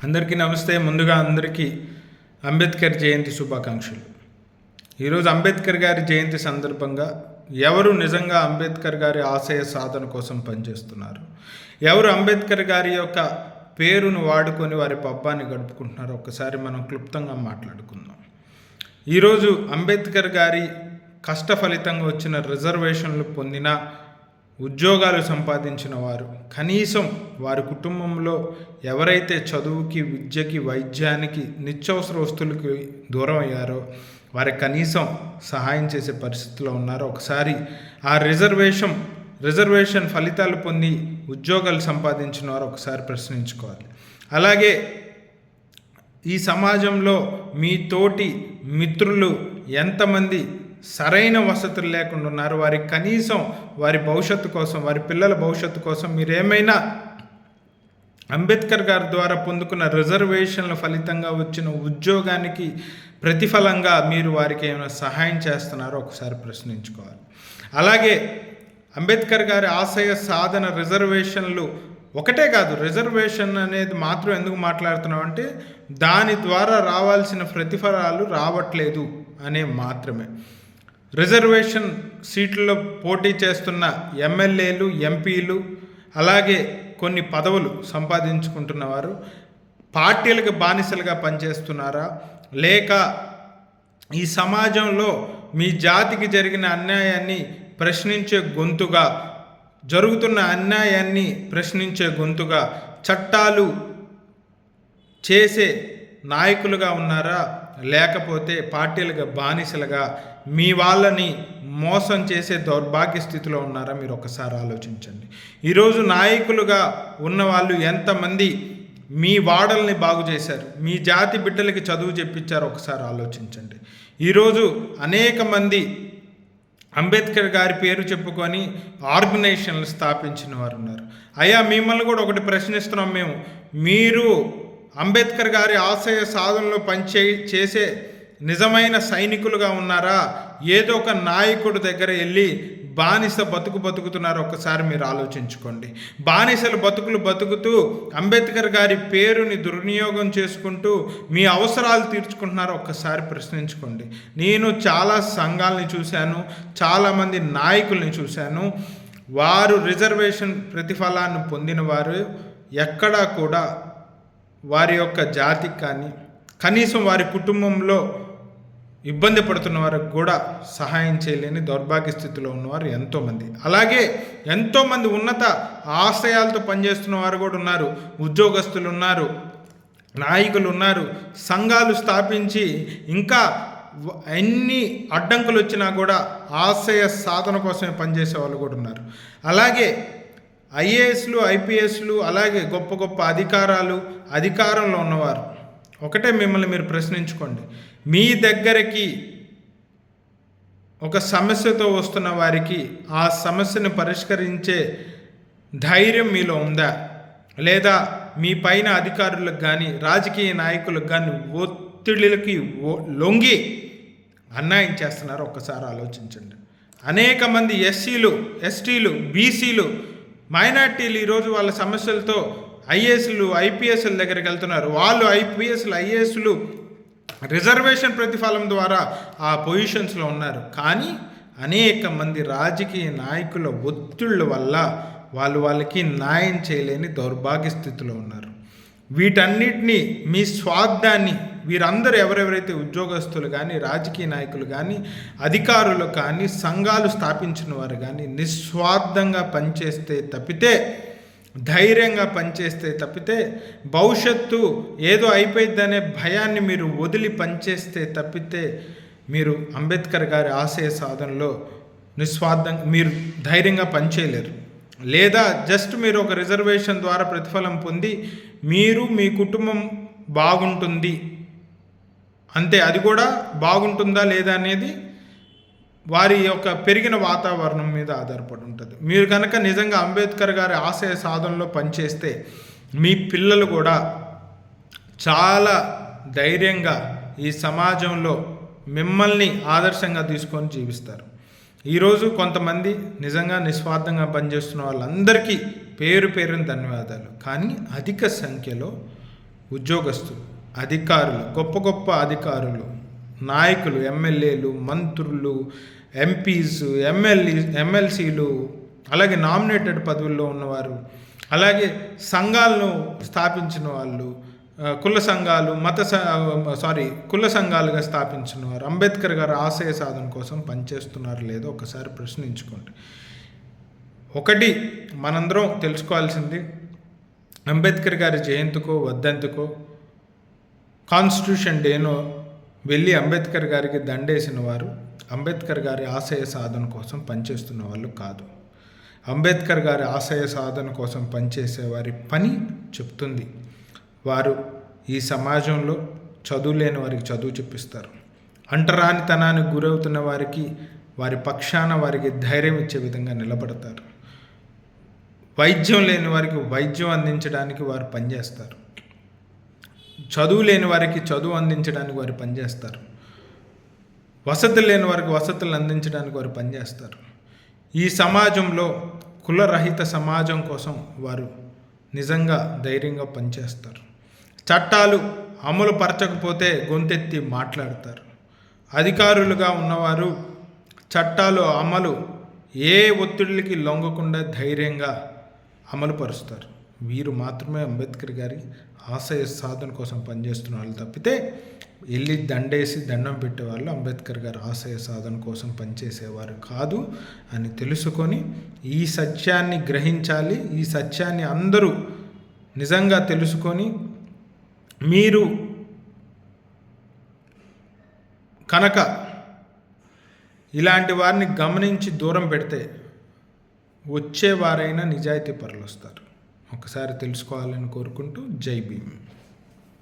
అందరికీ నమస్తే. ముందుగా అందరికీ అంబేద్కర్ జయంతి శుభాకాంక్షలు. ఈరోజు అంబేద్కర్ గారి జయంతి సందర్భంగా ఎవరు నిజంగా అంబేద్కర్ గారి ఆశయ సాధన కోసం పనిచేస్తున్నారు, ఎవరు అంబేద్కర్ గారి యొక్క పేరును వాడుకొని వారి పబ్బాన్ని గడుపుకుంటున్నారో ఒక్కసారి మనం క్లుప్తంగా మాట్లాడుకుందాం. ఈరోజు అంబేద్కర్ గారి కష్ట ఫలితంగా వచ్చిన రిజర్వేషన్లు పొందిన ఉద్యోగాలు సంపాదించిన వారు, కనీసం వారి కుటుంబంలో ఎవరైతే చదువుకి, విద్యకి, వైద్యానికి, నిత్యావసర వస్తువులకి దూరం అయ్యారో వారికి కనీసం సహాయం చేసే పరిస్థితిలో ఉన్నారో ఒకసారి ఆ రిజర్వేషన్ ఫలితాలు పొంది ఉద్యోగాలు సంపాదించిన వారు ఒకసారి ప్రశ్నించుకోవాలి. అలాగే ఈ సమాజంలో మీ తోటి మిత్రులు ఎంతమంది సరైన వసతులు లేకుండా ఉన్నారు, వారికి కనీసం వారి భవిష్యత్తు కోసం, వారి పిల్లల భవిష్యత్తు కోసం మీరు ఏమైనా అంబేద్కర్ గారి ద్వారా పొందుకున్న రిజర్వేషన్ల ఫలితంగా వచ్చిన ఉద్యోగానికి ప్రతిఫలంగా మీరు వారికి ఏమైనా సహాయం చేస్తున్నారో ఒకసారి ప్రశ్నించుకోవాలి. అలాగే అంబేద్కర్ గారి ఆశయ సాధన రిజర్వేషన్లు ఒకటే కాదు, రిజర్వేషన్ అనేది మాత్రం ఎందుకు మాట్లాడుతున్నాం అంటే దాని ద్వారా రావాల్సిన ప్రతిఫలాలు రావట్లేదు అనే మాత్రమే. రిజర్వేషన్ సీట్లలో పోటీ చేస్తున్న ఎమ్మెల్యేలు, ఎంపీలు, అలాగే కొన్ని పదవులు సంపాదించుకుంటున్నవారు పార్టీలకు బానిసలుగా పనిచేస్తున్నారా, లేక ఈ సమాజంలో మీ జాతికి జరిగిన అన్యాయాన్ని ప్రశ్నించే గొంతుగా, జరుగుతున్న అన్యాయాన్ని ప్రశ్నించే గొంతుగా, చట్టాలు చేసే నాయకులుగా ఉన్నారా, లేకపోతే పార్టీలుగా బానిసలుగా మీ వాళ్ళని మోసం చేసే దౌర్భాగ్య స్థితిలో ఉన్నారా మీరు ఒకసారి ఆలోచించండి. ఈరోజు నాయకులుగా ఉన్నవాళ్ళు ఎంతమంది మీ వాడల్ని బాగు చేశారు, మీ జాతి బిడ్డలకి చదువు చెప్పించారు ఒకసారి ఆలోచించండి. ఈరోజు అనేక మంది అంబేద్కర్ గారి పేరు చెప్పుకొని ఆర్గనైజేషన్లు స్థాపించిన వారు ఉన్నారు. అయ్యా, మిమ్మల్ని కూడా ఒకటి ప్రశ్నిస్తున్నాం మేము, మీరు అంబేద్కర్ గారి ఆశయ సాధనలో చేసే నిజమైన సైనికులుగా ఉన్నారా, ఏదో ఒక నాయకుడి దగ్గర వెళ్ళి బానిస బతుకుతున్నారు ఒకసారి మీరు ఆలోచించుకోండి. బానిసలు బతుకుతూ అంబేద్కర్ గారి పేరుని దుర్వినియోగం చేసుకుంటూ మీ అవసరాలు తీర్చుకుంటున్నారో ఒక్కసారి ప్రశ్నించుకోండి. నేను చాలా సంఘాలని చూశాను, చాలామంది నాయకుల్ని చూశాను, వారు రిజర్వేషన్ ప్రతిఫలాన్ని పొందిన వారు ఎక్కడా కూడా వారి యొక్క జాతికి కానీ, కనీసం వారి కుటుంబంలో ఇబ్బంది పడుతున్న వారికి కూడా సహాయం చేయలేని దౌర్భాగ్య స్థితిలో ఉన్నవారు ఎంతోమంది. అలాగే ఎంతోమంది ఉన్నత ఆశయాలతో పనిచేస్తున్న వారు కూడా ఉన్నారు, ఉద్యోగస్తులు ఉన్నారు, నాయకులు ఉన్నారు, సంఘాలు స్థాపించి ఇంకా ఎన్ని అడ్డంకులు వచ్చినా కూడా ఆశయ సాధన కోసమే పనిచేసే వాళ్ళు కూడా ఉన్నారు. అలాగే ఐఏఎస్లు, ఐపీఎస్లు, అలాగే గొప్ప గొప్ప అధికారంలో ఉన్నవారు ఒకటే మిమ్మల్ని మీరు ప్రశ్నించుకోండి. మీ దగ్గరికి ఒక సమస్యతో వస్తున్న వారికి ఆ సమస్యను పరిష్కరించే ధైర్యం మీలో ఉందా, లేదా మీ పైన అధికారులకు కానీ, రాజకీయ నాయకులకు కానీ ఒత్తిడిలకి లొంగి అన్యాయం చేస్తున్నారో ఒక్కసారి ఆలోచించండి. అనేక మంది ఎస్సీలు, ఎస్టీలు, బీసీలు, మైనార్టీలు ఈరోజు వాళ్ళ సమస్యలతో ఐఏఎస్లు, ఐపీఎస్ల దగ్గరికి వెళ్తున్నారు. వాళ్ళు ఐపీఎస్లు, ఐఏఎస్లు రిజర్వేషన్ ప్రతిఫలం ద్వారా ఆ పొజిషన్స్లో ఉన్నారు. కానీ అనేక మంది రాజకీయ నాయకుల ఒత్తిళ్ళ వల్ల వాళ్ళకి న్యాయం చేయలేని దౌర్భాగ్య స్థితిలో ఉన్నారు. వీటన్నిటినీ మీ స్వార్థాన్ని వీరందరూ ఎవరెవరైతే ఉద్యోగస్తులు కానీ, రాజకీయ నాయకులు కానీ, అధికారులు కానీ, సంఘాలు స్థాపించిన వారు కానీ నిస్వార్థంగా పనిచేస్తే తప్పితే, ధైర్యంగా పనిచేస్తే తప్పితే, భవిష్యత్తు ఏదో అయిపోయిద్దనే భయాన్ని మీరు వదిలి పనిచేస్తే తప్పితే మీరు అంబేద్కర్ గారి ఆశయ సాధనలో నిస్వార్థంగా మీరు ధైర్యంగా పనిచేయలేరు. లేదా జస్ట్ మీరు ఒక రిజర్వేషన్ ద్వారా ప్రతిఫలం పొంది మీరు, మీ కుటుంబం బాగుంటుంది అంతే. అది కూడా బాగుంటుందా లేదా అనేది వారి యొక్క పెరిగిన వాతావరణం మీద ఆధారపడి ఉంటుంది. మీరు కనుక నిజంగా అంబేద్కర్ గారి ఆశయ సాధనలో పనిచేస్తే మీ పిల్లలు కూడా చాలా ధైర్యంగా ఈ సమాజంలో మిమ్మల్ని ఆదర్శంగా తీసుకొని జీవిస్తారు. ఈరోజు కొంతమంది నిజంగా నిస్వార్థంగా పనిచేస్తున్న వాళ్ళందరికీ పేరున ధన్యవాదాలు. కానీ అధిక సంఖ్యలో ఉద్యోగస్తులు, అధికారులు, గొప్ప గొప్ప అధికారులు, నాయకులు, ఎమ్మెల్యేలు, మంత్రులు, ఎంపీస్, ఎమ్మెల్సీలు, అలాగే నామినేటెడ్ పదవుల్లో ఉన్నవారు, అలాగే సంఘాలను స్థాపించిన వాళ్ళు, కుల సంఘాలు కుల సంఘాలుగా స్థాపించిన వారు అంబేద్కర్ గారు ఆశయ సాధన కోసం పనిచేస్తున్నారు లేదో ఒకసారి ప్రశ్నించుకోండి. ఒకటి మనందరం తెలుసుకోవాల్సింది, అంబేద్కర్ గారి జయంతికో వర్ధంతికో కాన్స్టిట్యూషన్ డేనో వెళ్ళి అంబేద్కర్ గారికి దండేసిన వారు అంబేద్కర్ గారి ఆశయ సాధన కోసం పనిచేస్తున్న వాళ్ళు కాదు. అంబేద్కర్ గారి ఆశయ సాధన కోసం పనిచేసే వారి పని చెప్తుంది. వారు ఈ సమాజంలో చదువు లేని వారికి చదువు చెప్పిస్తారు. అంటరానితనానికి గురవుతున్న వారికి వారి పక్షాన వారికి ధైర్యం ఇచ్చే విధంగా నిలబడతారు. వైద్యం లేని వారికి వైద్యం అందించడానికి వారు పనిచేస్తారు. చదువు లేని వారికి చదువు అందించడానికి వారు పనిచేస్తారు. వసతి లేని వారికి వసతులు అందించడానికి వారు పనిచేస్తారు. ఈ సమాజంలో కులరహిత సమాజం కోసం వారు నిజంగా ధైర్యంగా పనిచేస్తారు. చట్టాలు అమలు పరచకపోతే గొంతెత్తి మాట్లాడతారు. అధికారులుగా ఉన్నవారు చట్టాలు అమలు ఏ ఒత్తిడికి లొంగకుండా ధైర్యంగా అమలుపరుస్తారు. వీరు మాత్రమే అంబేద్కర్ గారి ఆశయ సాధన కోసం పనిచేస్తున్న వాళ్ళు తప్పితే వెళ్ళి దండేసి దండం పెట్టేవాళ్ళు అంబేద్కర్ గారి ఆశయ సాధన కోసం పనిచేసేవారు కాదు అని తెలుసుకొని ఈ సత్యాన్ని గ్రహించాలి. ఈ సత్యాన్ని అందరూ నిజంగా తెలుసుకొని మీరు కనుక ఇలాంటి వారిని గమనించి దూరం పెడితే వచ్చేవారైనా నిజాయితీ పరులు వస్తారు. ఒకసారి తెలుసుకోవాలని కోరుకుంటూ జై భీమ్.